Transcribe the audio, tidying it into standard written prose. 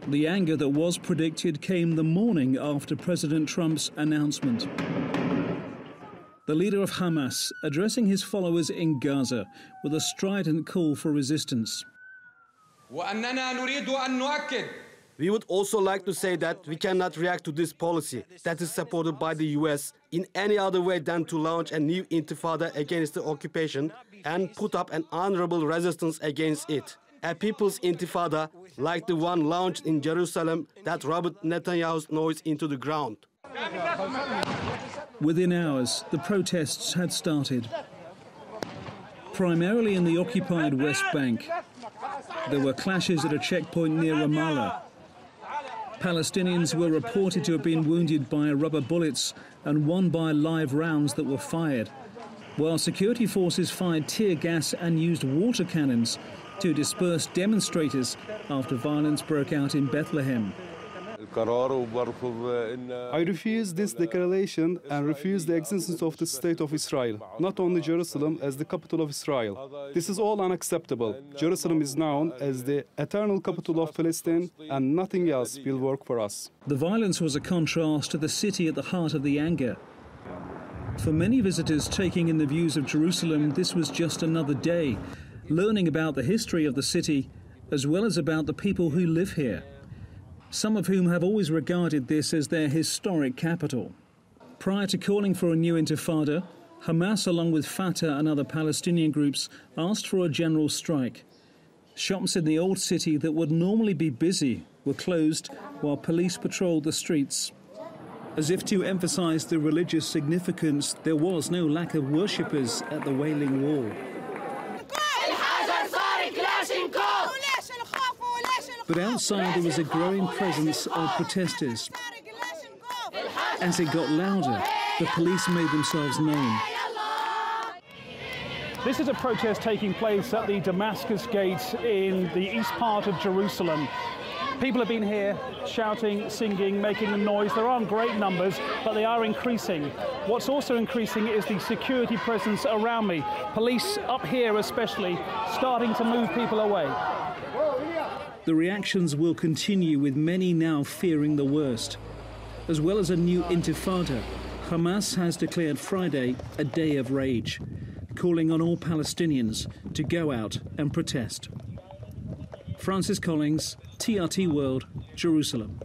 The anger that was predicted came the morning after President Trump's announcement. The leader of Hamas addressing his followers in Gaza with a strident call for resistance. We would also like to say that we cannot react to this policy that is supported by the US in any other way than to launch a new intifada against the occupation and put up an honorable resistance against it. A people's intifada like the one launched in Jerusalem that robbed Netanyahu's noise into the ground. Within hours, the protests had started. Primarily in the occupied West Bank, there were clashes at a checkpoint near Ramallah. Palestinians were reported to have been wounded by rubber bullets and one by live rounds that were fired, while security forces fired tear gas and used water cannons to disperse demonstrators after violence broke out in Bethlehem. I refuse this declaration and refuse the existence of the State of Israel, not only Jerusalem as the capital of Israel. This is all unacceptable. Jerusalem is known as the eternal capital of Palestine, and nothing else will work for us. The violence was a contrast to the city at the heart of the anger. For many visitors taking in the views of Jerusalem, this was just another day, learning about the history of the city, as well as about the people who live here, some of whom have always regarded this as their historic capital. Prior to calling for a new intifada, Hamas, along with Fatah and other Palestinian groups, asked for a general strike. Shops in the old city that would normally be busy were closed while police patrolled the streets. As if to emphasize the religious significance, there was no lack of worshippers at the Wailing Wall. But outside there was a growing presence of protesters. As it got louder, the police made themselves known. This is a protest taking place at the Damascus Gate in the east part of Jerusalem. People have been here shouting, singing, making a noise. There aren't great numbers, but they are increasing. What's also increasing is the security presence around me. Police up here especially starting to move people away. The reactions will continue, with many now fearing the worst. As well as a new intifada, Hamas has declared Friday a day of rage, calling on all Palestinians to go out and protest. Francis Collings, TRT World, Jerusalem.